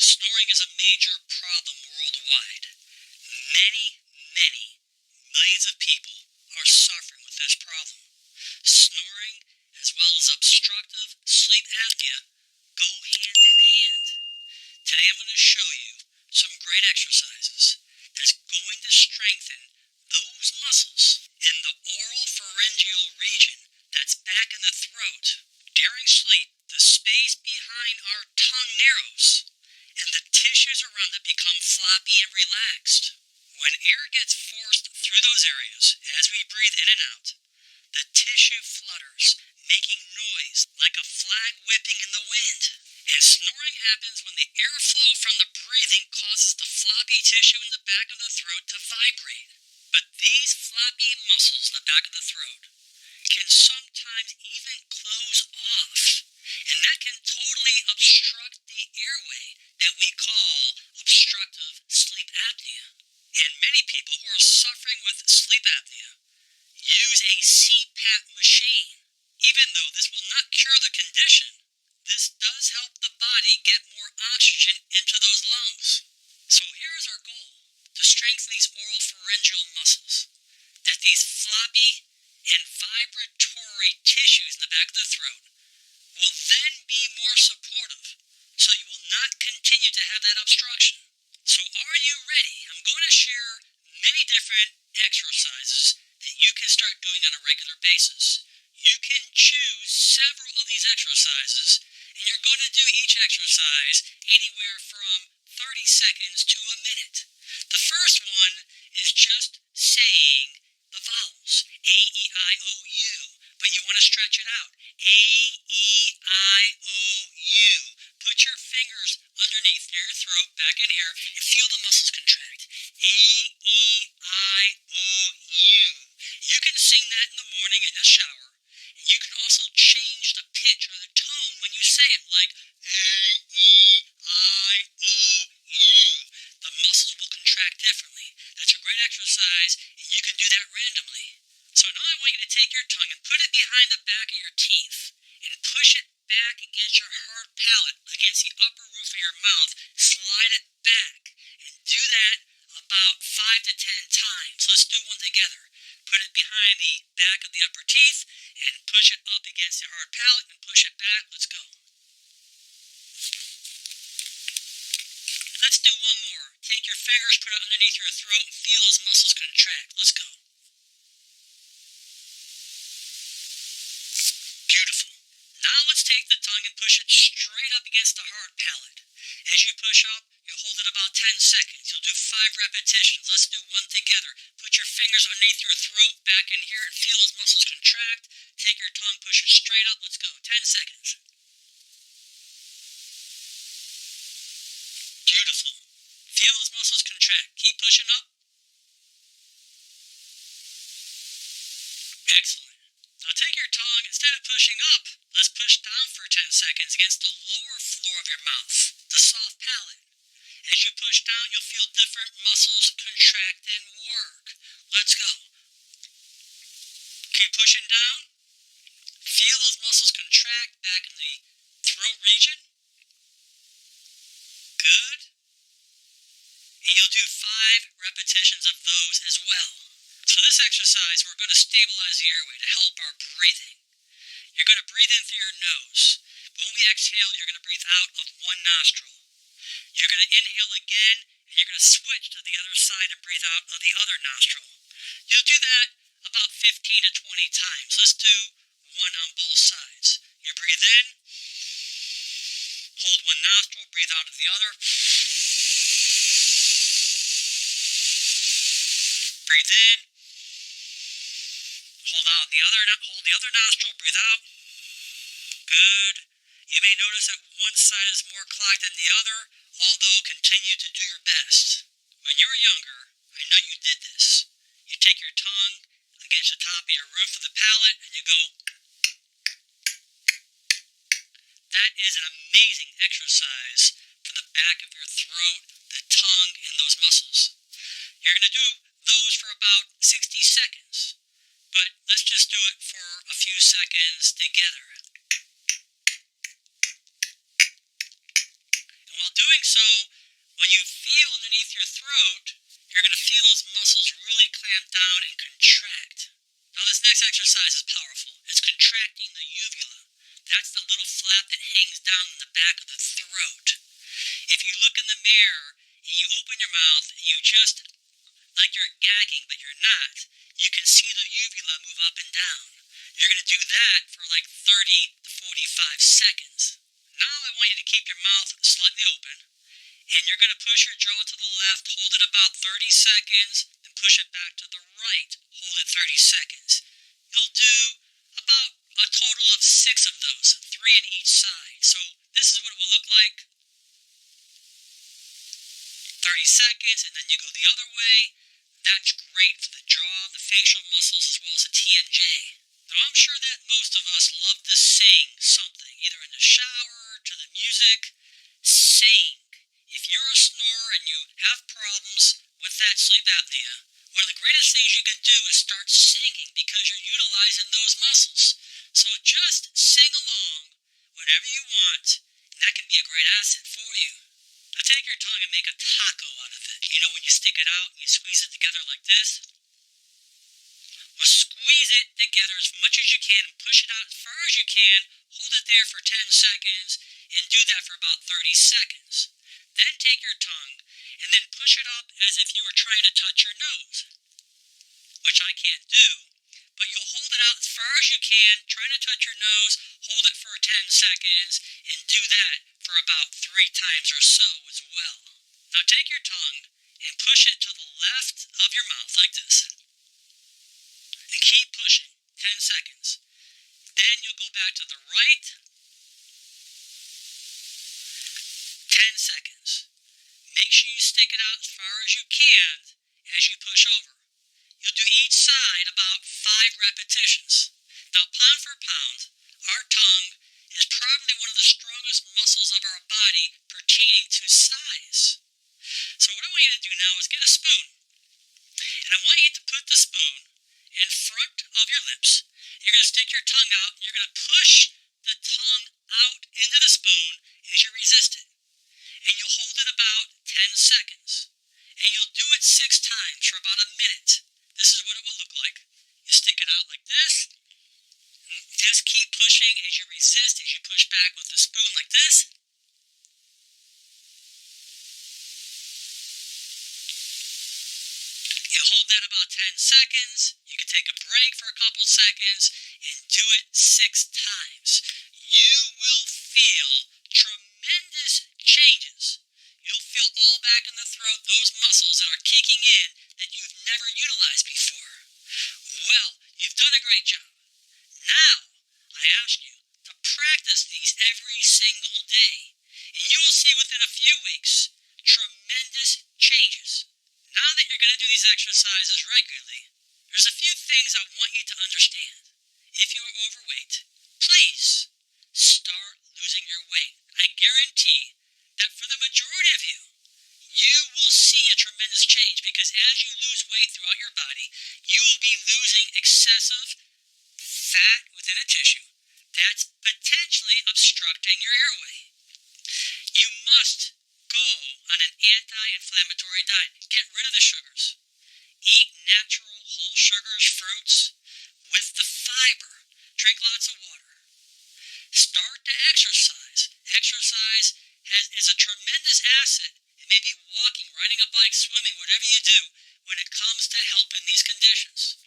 Snoring is a major problem worldwide. Many millions of people are suffering with this problem. Snoring, as well as obstructive sleep apnea, go hand in hand. Today I'm going to show you some great exercises that's going to strengthen those muscles in the oropharyngeal region that's back in the throat. During sleep, the space behind our tongue narrows, and the tissues around it become floppy and relaxed. When air gets forced through those areas as we breathe in and out, the tissue flutters, making noise like a flag whipping in the wind. And snoring happens when the airflow from the breathing causes the floppy tissue in the back of the throat to vibrate. But these floppy muscles in the back of the throat can sometimes even close off, and that can totally obstruct the airway that we call obstructive sleep apnea. And many people who are suffering with sleep apnea use a CPAP machine. Even though this will not cure the condition, this does help the body get more oxygen into those lungs. So here's our goal: to strengthen these oropharyngeal muscles, that these floppy and vibratory tissues in the back of the throat will then be more supportive, so you will not continue to have that obstruction. So are you ready? I'm going to share many different exercises that you can start doing on a regular basis. You can choose several of these exercises, and you're going to do each exercise anywhere from 30 seconds to a minute. The first one is just saying the vowels, A-E-I-O-U, but you want to stretch it out. A-E-I-O-U. Put your fingers underneath near your throat, back in here, and feel the muscles contract. A-E-I-O-U. You can sing that in the morning in the shower, and you can also change the pitch or the tone when you say it, like A-E-I-O-U. The muscles will contract differently. That's a great exercise, and you can do that randomly. So now I want you to take your tongue and put it behind the back of your teeth and push it back against your hard palate, against the upper roof of your mouth. Slide it back and do that about 5 to 10 times. Let's do one together. Put it behind the back of the upper teeth and push it up against the hard palate and push it back. Let's go. Let's do one more. Take your fingers, put it underneath your throat, and feel those muscles contract. Let's go. Beautiful. Now let's take the tongue and push it straight up against the hard palate. As you push up, you'll hold it about 10 seconds. You'll do 5 repetitions. Let's do one together. Put your fingers underneath your throat, back in here, and feel those muscles contract. Take your tongue, push it straight up. Let's go. 10 seconds. Beautiful. Feel those muscles contract. Keep pushing up. Excellent. Now take your tongue, instead of pushing up, let's push down for 10 seconds against the lower floor of your mouth, the soft palate. As you push down, you'll feel different muscles contract and work. Let's go. Keep pushing down. Feel those muscles contract back in the throat region. Good. And you'll do 5 repetitions of those as well. So this exercise, we're going to stabilize the airway to help our breathing. You're going to breathe in through your nose. When we exhale, you're going to breathe out of one nostril. You're going to inhale again, and you're going to switch to the other side and breathe out of the other nostril. You'll do that about 15 to 20 times. Let's do one on both sides. You breathe in, hold one nostril, breathe out of the other. Breathe in, hold the other nostril, breathe out. Good. You may notice that one side is more clogged than the other, although continue to do your best. When you were younger, I know you did this. You take your tongue against the top of your roof of the palate and you go. That is an amazing exercise for the back of your throat, the tongue, and those muscles. You're going to do those for about 60 seconds, but let's just do it for a few seconds together. And while doing so, When you feel underneath your throat, you're going to feel those muscles really clamp down and contract. Now this next exercise is powerful. It's contracting the uvula. That's the little flap that hangs down in the back of the throat. If you look in the mirror and you open your mouth and you just, like you're gagging but you're not, you can see the uvula move up and down. You're going to do that for like 30 to 45 seconds. Now I want you to keep your mouth slightly open, and you're going to push your jaw to the left, hold it about 30 seconds, then push it back to the right, hold it 30 seconds. You'll do about a total of 6 of those, 3 on each side. So this is what it will look like. 30 seconds, and then you go the other way. That's great for the jaw, the facial muscles, as well as the TMJ. Now, I'm sure that most of us love to sing something, either in the shower, to the music. Sing. If you're a snorer and you have problems with that sleep apnea, one of the greatest things you can do is start singing because you're utilizing those muscles. So just sing along whenever you want, and that can be a great asset for you. Now take your tongue and make a taco out of it. You know when you stick it out and you squeeze it together like this? Well, squeeze it together as much as you can and push it out as far as you can. Hold it there for 10 seconds and do that for about 30 seconds. Then take your tongue and then push it up as if you were trying to touch your nose, which I can't do. But you'll hold it out as far as you can, trying to touch your nose, hold it for 10 seconds, and do that for about 3 times or so as well. Now take your tongue and push it to the left of your mouth like this. And keep pushing, 10 seconds. Then you'll go back to the right, 10 seconds. Make sure you stick it out as far as you can as you push over. You'll do each side about 5 repetitions. Now, pound for pound, our tongue is probably one of the strongest muscles of our body pertaining to size. So what I want you to do now is get a spoon. And I want you to put the spoon in front of your lips. You're going to stick your tongue out. And you're going to push the tongue out into the spoon as you resist it. And you'll hold it about 10 seconds. And you'll do it 6 times for about a minute. This is what it will look like. You stick it out like this. Just keep pushing as you resist, as you push back with the spoon like this. You hold that about 10 seconds. You can take a break for a couple seconds and do it 6 times. You will feel tremendous changes. You'll feel all back in the throat, those muscles that are kicking in that you've never utilized before. Well, you've done a great job. Now, I ask you to practice these every single day, and you will see within a few weeks tremendous changes. Now that you're going to do these exercises regularly, there's a few things I want you to understand. If you are overweight, please start losing your weight. I guarantee that for the majority of you, you will see a tremendous change because as you lose weight throughout your body, you will be losing excessive fat within a tissue that's potentially obstructing your airway. You must go on an anti-inflammatory diet. Get rid of the sugars. Eat natural whole sugars, fruits, with the fiber. Drink lots of water. Start to exercise. Exercise is a tremendous asset. It may be walking, riding a bike, swimming, whatever you do when it comes to helping these conditions.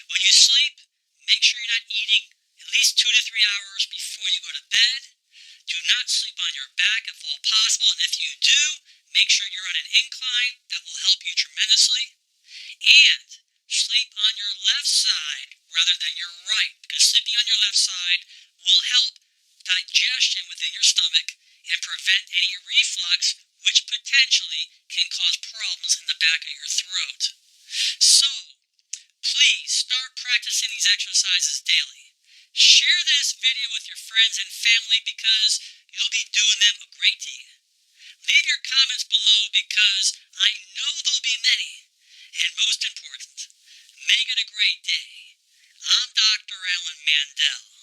When you sleep, make sure you're not eating at least 2 to 3 hours before you go to bed. Do not sleep on your back if all possible, and if you do, make sure you're on an incline. That will help you tremendously. And sleep on your left side rather than your right, because sleeping on your left side will help digestion within your stomach and prevent any reflux, which potentially can cause problems in the back of your throat. So, please start practicing these exercises daily. Share this video with your friends and family because you'll be doing them a great deed. Leave your comments below because I know there'll be many. And most important, make it a great day. I'm Dr. Alan Mandel.